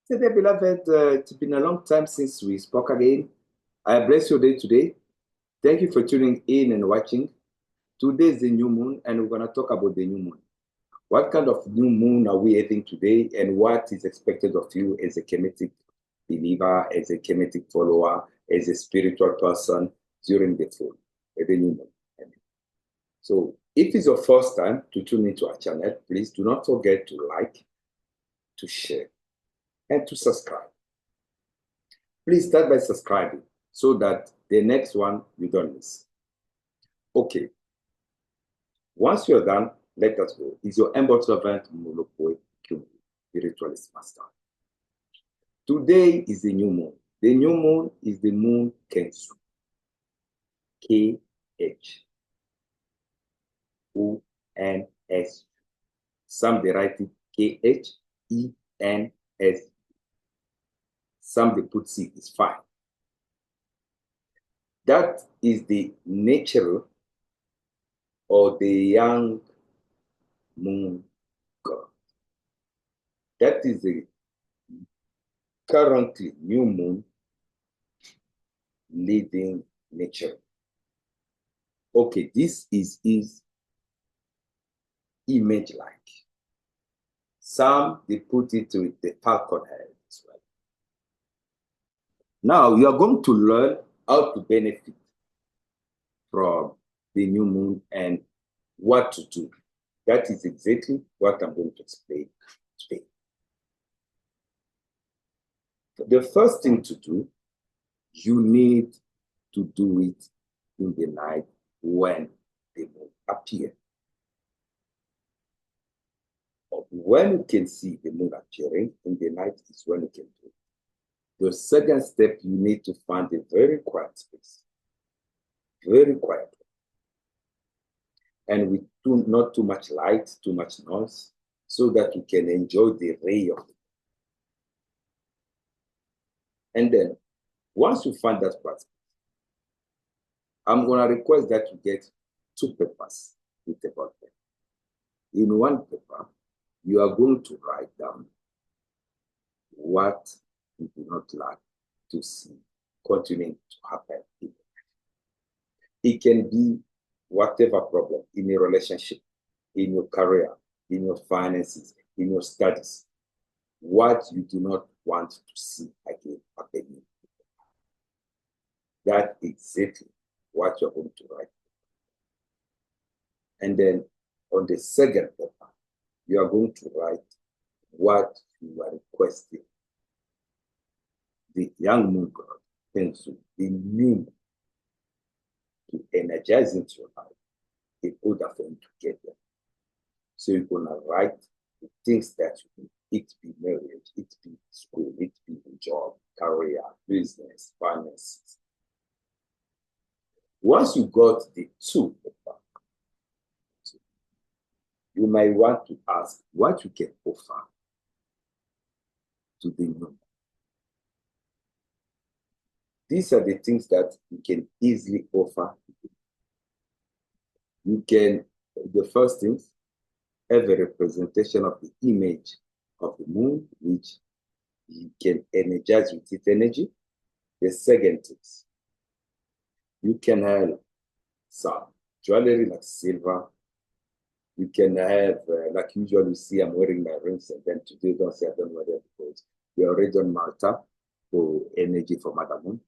Today, beloved, it's been a long time since we spoke again. I bless your day today. Thank you for tuning in and watching. Today is the new moon, and we're going to talk about the new moon. What kind of new moon are we having today, and what is expected of you as a Kemetic believer, as a Kemetic follower, as a spiritual person during the new moon? So, if it's your first time to tune into our channel, please do not forget to like, to share, and to subscribe. Please start by subscribing so that the next one you don't miss. Okay. Once you're done, let us go. Is your humble servant Mulokwe Kyumi, spiritualist master. Today is the new moon. The new moon is the moon Khonsu. Khonsu. Some they write it Khens. Some they put C, is fine. That is the Netjeru, or the young moon god. That is the currently new moon leading nature. Okay, this is his image like. Some they put it with the falcon head as well. Now you are going to learn how to benefit from the new moon and what to do. That is exactly what I'm going to explain today. The first thing to do, you need to do it in the night when the moon appears. When you can see the moon appearing in the night is when you can do it. The second step, you need to find a very quiet space, very quiet, and with not too much light, too much noise, so that you can enjoy the ray of it. And then, once you find that quiet space, I'm going to request that you get 2 papers with a ball pen. In one paper, you are going to write down what you do not like to see continuing to happen in your life. It can be whatever problem in your relationship, in your career, in your finances, in your studies, what you do not want to see again happening. That's exactly what you're going to write. And then on the second paper, you are going to write what you are requesting the young moon god, Khonsu, the new moon, to energize into your life in order for you to get there. So you're going to write the things that you need. It be marriage, it be school, it be job, career, business, finances. Once you got the 2 paper, you might want to ask what you can offer to the new moon. These are the things that you can easily offer. You can, the first thing, have a representation of the image of the moon, which you can energize with its energy. The second thing, you can have some jewelry like silver. You can have, like usually you see, I'm wearing my rings, and then today don't say I don't wear them because we are already on Maa't for energy for Mother Moon.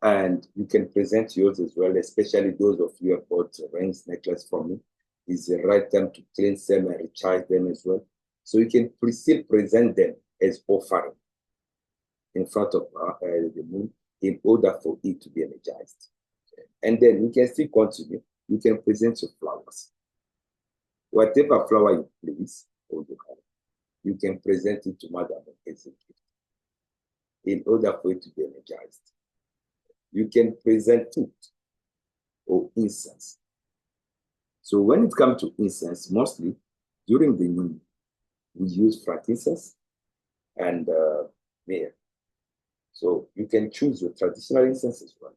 And you can present yours as well, especially those of you who have bought rings, necklace from me. It's the right time to cleanse them and recharge them as well. So you can still present them as offering in front of the moon in order for it to be energized. And then you can still continue. You can present your flowers. Whatever flower you please, or you have, you can present it to Mother Moon as a gift in order for it to be energized. You can present food or incense. So when it comes to incense, mostly during the new moon, we use frankincense and myrrh. So you can choose your traditional incense as well.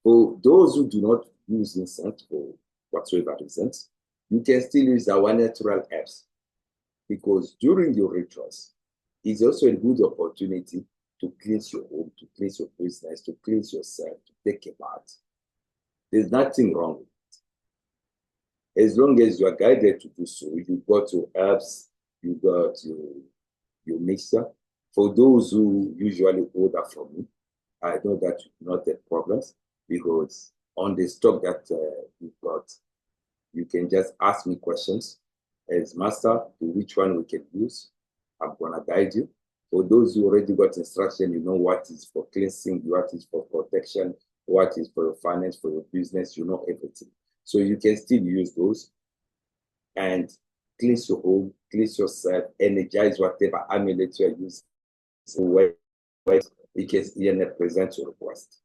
For those who do not use incense for whatsoever reasons, you can still use our natural herbs, because during your rituals, It's also a good opportunity to cleanse your home, to cleanse your business, to cleanse yourself, to take a bath. There's nothing wrong with it. As long as you are guided to do so, you got your herbs, you got your mixer. For those who usually order from me, I know that you do not have problems because on the stock that you've got, you can just ask me questions as master to which one we can use. I'm gonna guide you. For those who already got instruction, you know what is for cleansing, what is for protection, what is for your finance, for your business, you know everything. So you can still use those and cleanse your home, cleanse yourself, energize whatever amulet you are using. So where you can present your request.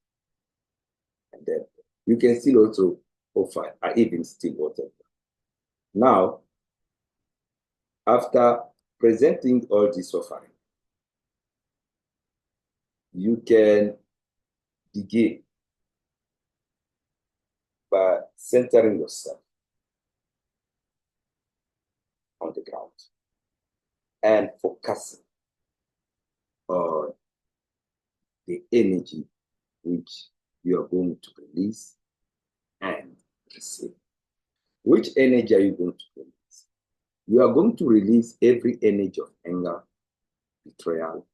And then you can still also offer, even still water. Now, after presenting all this offering, you can begin by centering yourself on the ground and focusing on the energy which you are going to release and receive. Which energy are you going to release? You are going to release every energy of anger, betrayal,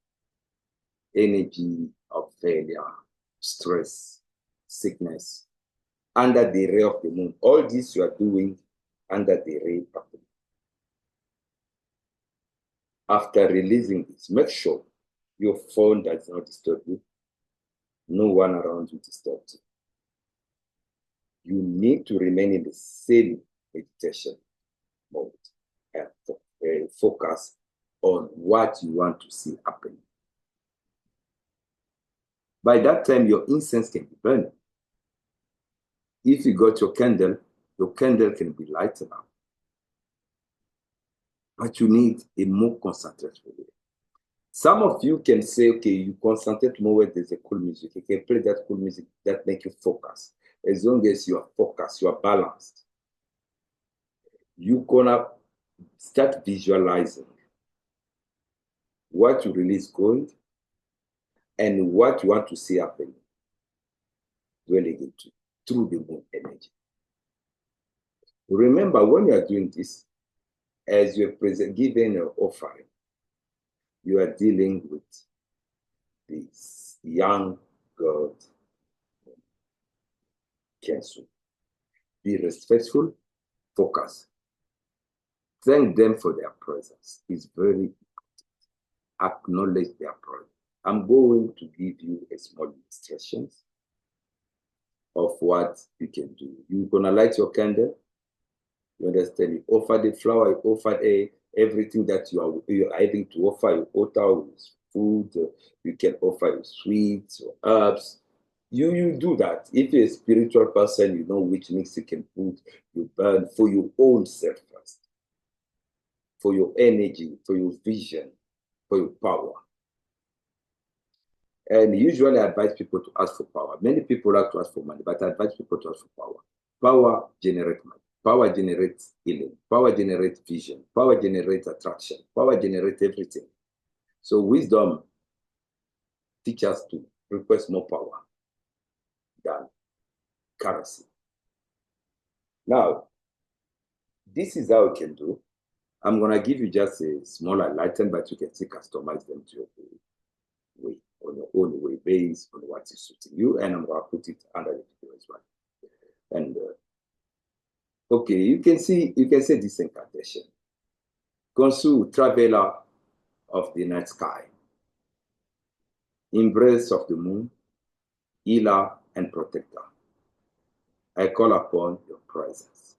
energy of failure, stress, sickness, under the ray of the moon. All this you are doing under the ray of the moon. After releasing this, make sure your phone does not disturb you. No one around you disturbs you. You need to remain in the same meditation mode and focus on what you want to see happen. By that time, your incense can be burning. If you got your candle can be lighted up. But you need a more concentrated way. Some of you can say, okay, you concentrate more when there's a cool music. You can play that cool music that makes you focus. As long as you are focused, you are balanced, you're gonna start visualizing what you release going and what you want to see happening dwelling into through the moon energy. Remember, when you are doing this, as you're giving an offering, you are dealing with this young god, Khonsu. Be respectful, focus. Thank them for their presence. It's very important. Acknowledge their presence. I'm going to give you a small instructions of what you can do. You're gonna light your candle. You understand? You offer the flower, you offer everything that you are having to offer. You offer food, you can offer sweets or herbs. You do that. If you're a spiritual person, you know which mix you can put, you burn for your own self first, for your energy, for your vision, for your power. And usually I advise people to ask for power. Many people like to ask for money, but I advise people to ask for power. Power generates money. Power generates healing. Power generates vision. Power generates attraction. Power generates everything. So wisdom teaches us to request more power than currency. Now, this is how you can do. I'm going to give you just a smaller item, but you can still customize them to your way, on your own way, based on what is suiting you. And I'm going to put it under the video as well. And okay, you can say this incantation. Khonsu, traveler of the night sky, embrace of the moon, healer and protector, I call upon your presence.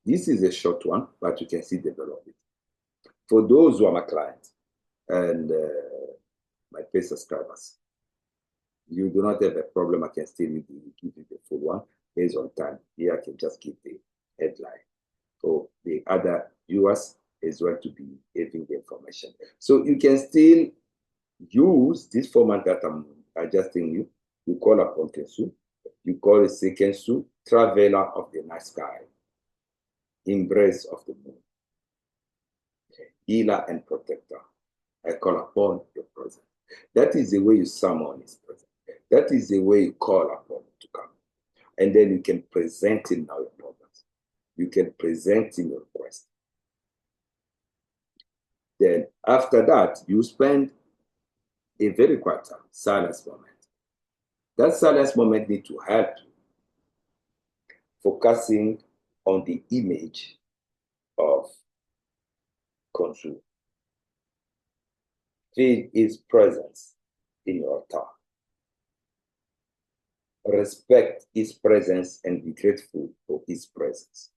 This is a short one, but you can see develop it. For those who are my clients and my paid subscribers, you do not have a problem. I can still give you the full one based on time. Here I can just give the headline. For the other viewers as well to be having the information. So you can still use this format that I'm adjusting you. You call upon Khonsu. You call it Khonsu, traveler of the night sky, embrace of the moon, healer and protector. I call upon your presence. That is the way you summon his presence. That is the way you call upon him to come. And then you can present him now your problems. You can present him your request. Then after that, you spend a very quiet time, silence moment. That silence moment needs to help you focusing on the image of Khonsu. Feel his presence in your altar. Respect his presence and be grateful for his presence.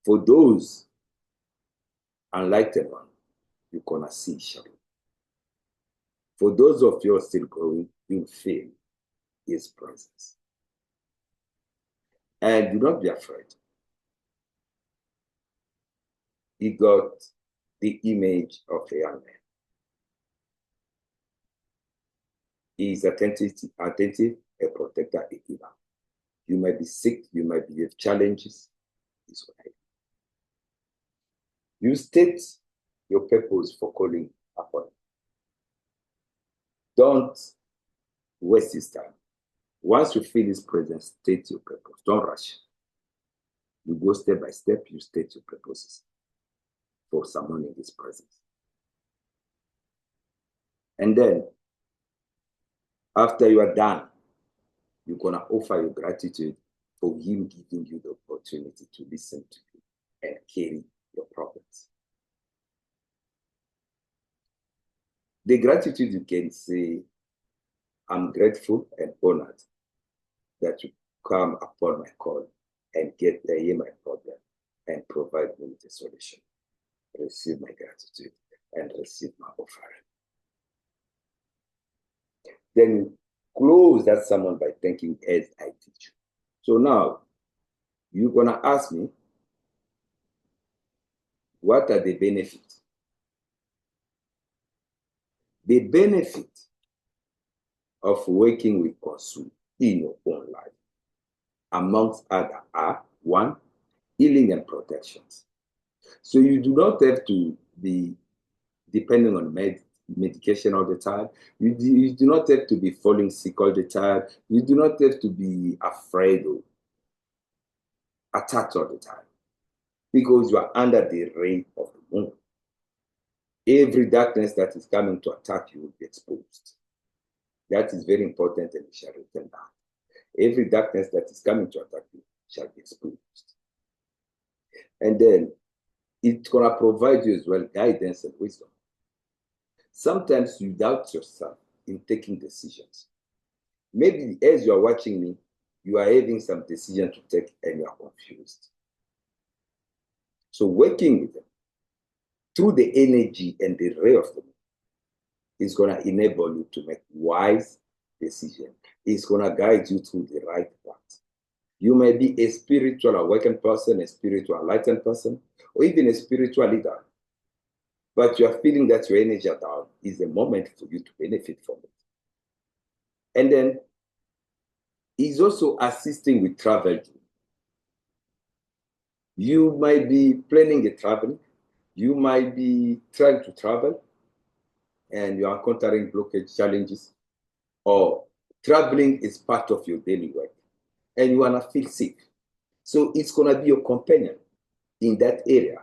For those enlightened ones, you're gonna see shadow. For those of you still growing, you'll feel his presence. And do not be afraid. He got the image of a young man. He is attentive, a protector, a healer. You might be sick, you might be with challenges. He's going to help you. You state your purpose for calling upon him. Don't waste his time. Once you feel his presence, state your purpose. Don't rush. You go step by step, you state your purposes for summoning his presence. And then, after you are done, you're going to offer your gratitude for him giving you the opportunity to listen to you and carry your problems. The gratitude you can say, I'm grateful and honored that you come upon my call and hear my problem and provide me with a solution. Receive my gratitude and receive my offering. Then you close that sermon by thanking as I teach you. So now, you're going to ask me, what are the benefits? The benefit of working with Khonsu in your own life, amongst other, are 1, healing and protections. So you do not have to be depending on medication all the time. You do not have to be falling sick all the time. You do not have to be afraid or attacked all the time, because you are under the ray of the moon. Every darkness that is coming to attack you will be exposed. That is very important, and you shall return back. Every darkness that is coming to attack you shall be exposed. And then it's going to provide you as well guidance and wisdom. Sometimes you doubt yourself in taking decisions. Maybe as you are watching me, you are having some decision to take and you are confused. So working with them through the energy and the ray of them is going to enable you to make wise decisions. It's going to guide you through the right path. You may be a spiritual awakened person, a spiritual enlightened person, or even a spiritual leader. But you are feeling that your energy are down, is a moment for you to benefit from it. And then he's also assisting with travel. You might be planning a travel. You might be trying to travel and you are encountering blockage challenges, or traveling is part of your daily work and you want to feel sick. So it's going to be your companion in that area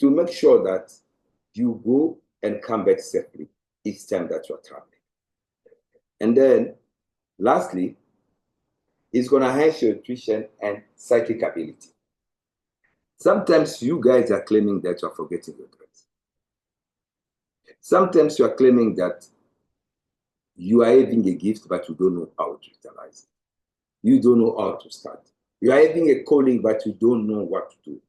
to make sure that you go and come back safely each time that you're traveling. And then lastly, it's going to enhance your intuition and psychic ability. Sometimes you guys are claiming that you're forgetting your dreams. Sometimes you are claiming that you are having a gift, but you don't know how to utilize it. You don't know how to start. You are having a calling, but you don't know what to do.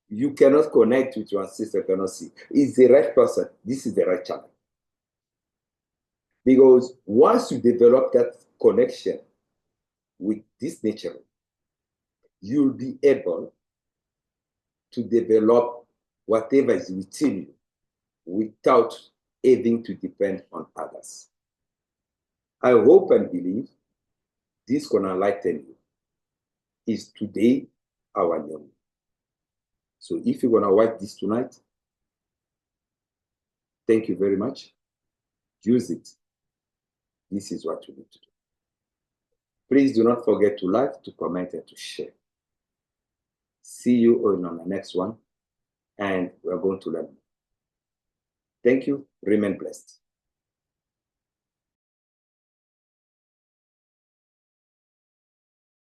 You cannot connect with your ancestor, cannot see. Is the right person. This is the right channel. Because once you develop that connection with this nature, you'll be able to develop whatever is within you without having to depend on others. I hope and believe this can enlighten you. Is today our new? So if you're gonna watch this tonight, thank you very much. Use it. This is what you need to do. Please do not forget to like, to comment, and to share. See you on the next one, and we're going to learn. Thank you. Remain blessed.